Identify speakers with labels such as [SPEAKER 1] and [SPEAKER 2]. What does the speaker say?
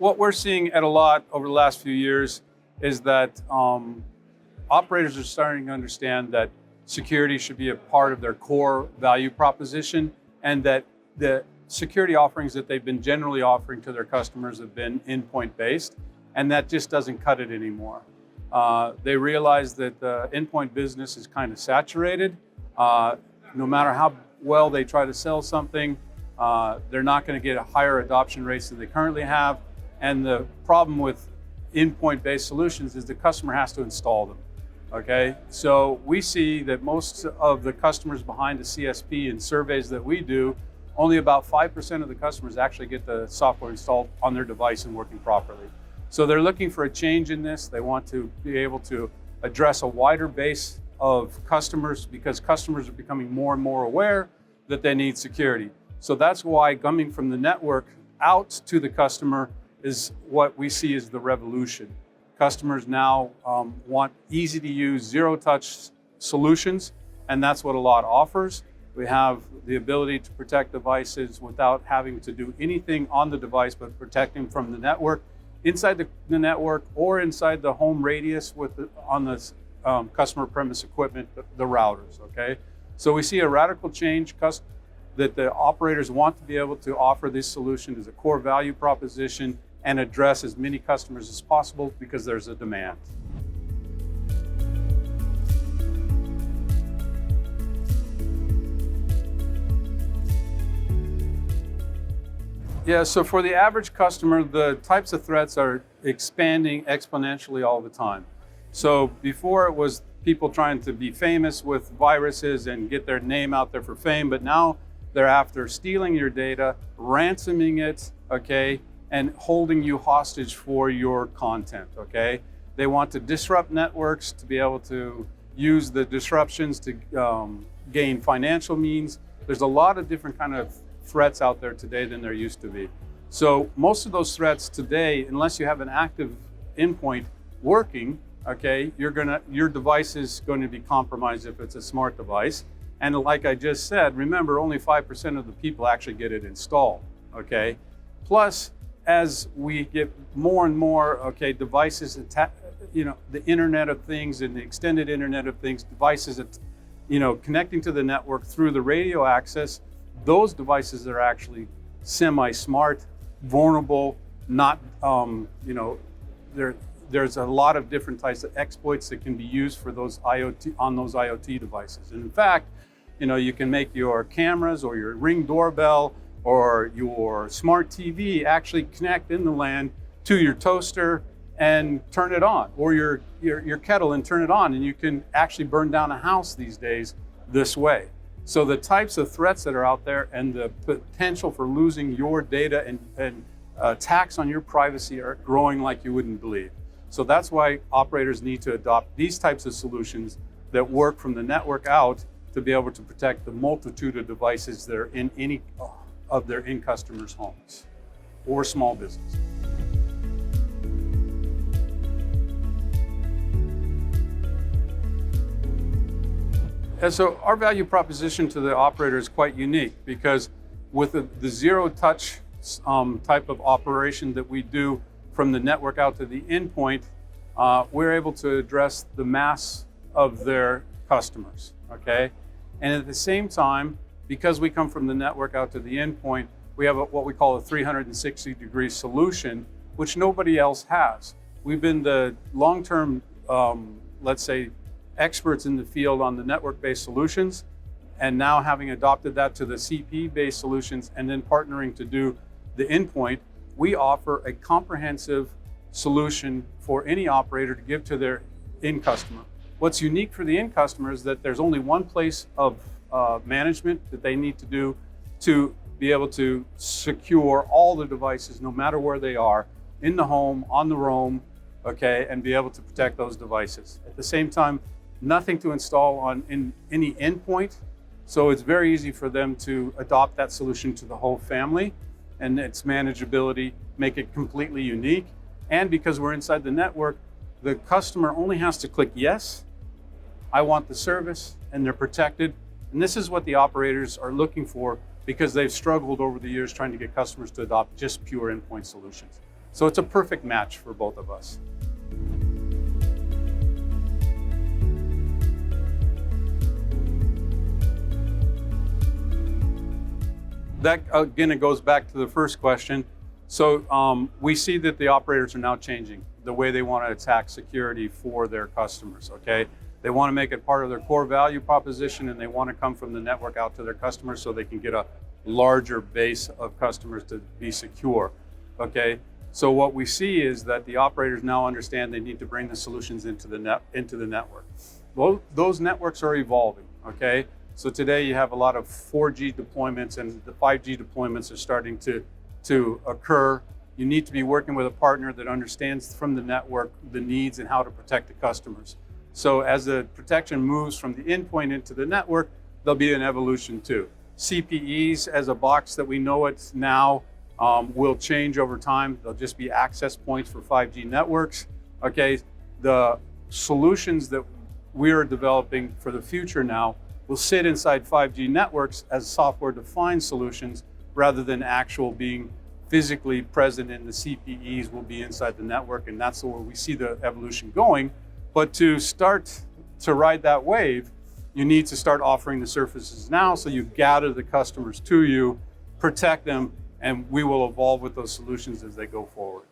[SPEAKER 1] what we're seeing at Allot over the last few years is that operators are starting to understand that security should be a part of their core value proposition, and that the security offerings that they've been generally offering to their customers have been endpoint based, and that just doesn't cut it anymore. They realize that the endpoint business is kind of saturated. No matter how well they try to sell something, they're not going to get a higher adoption rates than they currently have. And the problem with endpoint-based solutions is the customer has to install them. Okay, so we see that most of the customers behind the CSP in surveys that we do, only about 5% of the customers actually get the software installed on their device and working properly. So they're looking for a change in this. They want to be able to address a wider base of customers, because customers are becoming more and more aware that they need security. So that's why coming from the network out to the customer is what we see as the revolution. Customers now want easy to use, zero touch solutions, and that's what Allot offers. We have the ability to protect devices without having to do anything on the device, but protecting from the network, inside the network, or inside the home radius on the customer premise equipment, the routers, okay? So we see a radical change that the operators want to be able to offer this solution as a core value proposition and address as many customers as possible because there's a demand. Yeah, so for the average customer, the types of threats are expanding exponentially all the time. So before it was people trying to be famous with viruses and get their name out there for fame, but now they're after stealing your data, ransoming it, okay, and holding you hostage for your content, okay? They want to disrupt networks to be able to use the disruptions to gain financial means. There's a lot of different kind of threats out there today than there used to be. So most of those threats today, unless you have an active endpoint working, okay, your device is going to be compromised if it's a smart device. And like I just said, remember, only 5% of the people actually get it installed, okay? Plus, as we get more and more, okay, devices, the Internet of Things and the extended Internet of Things, devices that, connecting to the network through the radio access, those devices are actually semi-smart, vulnerable, not, there's a lot of different types of exploits that can be used for those IoT devices. And in fact, you can make your cameras or your Ring doorbell or your smart TV actually connect in the LAN to your toaster and turn it on, or your kettle and turn it on, and you can actually burn down a house these days this way. So the types of threats that are out there and the potential for losing your data and attacks on your privacy are growing like you wouldn't believe. So that's why operators need to adopt these types of solutions that work from the network out to be able to protect the multitude of devices that are in any of their end customers' homes or small business. And so our value proposition to the operator is quite unique, because with the zero touch type of operation that we do from the network out to the endpoint, we're able to address the mass of their customers, okay? And at the same time, because we come from the network out to the endpoint, we have what we call a 360-degree solution, which nobody else has. We've been the long-term, let's say, experts in the field on the network-based solutions, and now having adopted that to the CP-based solutions and then partnering to do the endpoint, we offer a comprehensive solution for any operator to give to their end customer. What's unique for the end customer is that there's only one place of management that they need to do to be able to secure all the devices, no matter where they are, in the home, on the roam, okay, and be able to protect those devices. At the same time, nothing to install in any endpoint, so it's very easy for them to adopt that solution to the whole family, and its manageability make it completely unique. And because we're inside the network, the customer only has to click yes, I want the service, and they're protected. And this is what the operators are looking for, because they've struggled over the years trying to get customers to adopt just pure endpoint solutions. So it's a perfect match for both of us. That, again, it goes back to the first question. So we see that the operators are now changing the way they want to attack security for their customers, okay? They want to make it part of their core value proposition, and they want to come from the network out to their customers so they can get a larger base of customers to be secure, okay? So what we see is that the operators now understand they need to bring the solutions into the network. Well, those networks are evolving, okay? So today you have a lot of 4G deployments, and the 5G deployments are starting to occur. You need to be working with a partner that understands from the network the needs and how to protect the customers. So as the protection moves from the endpoint into the network, there'll be an evolution too. CPEs as a box that we know it now will change over time. They'll just be access points for 5G networks. Okay, the solutions that we are developing for the future now will sit inside 5G networks as software-defined solutions rather than actual being physically present in the CPEs will be inside the network, and that's where we see the evolution going. But to start to ride that wave, you need to start offering the services now so you gather the customers to you, protect them, and we will evolve with those solutions as they go forward.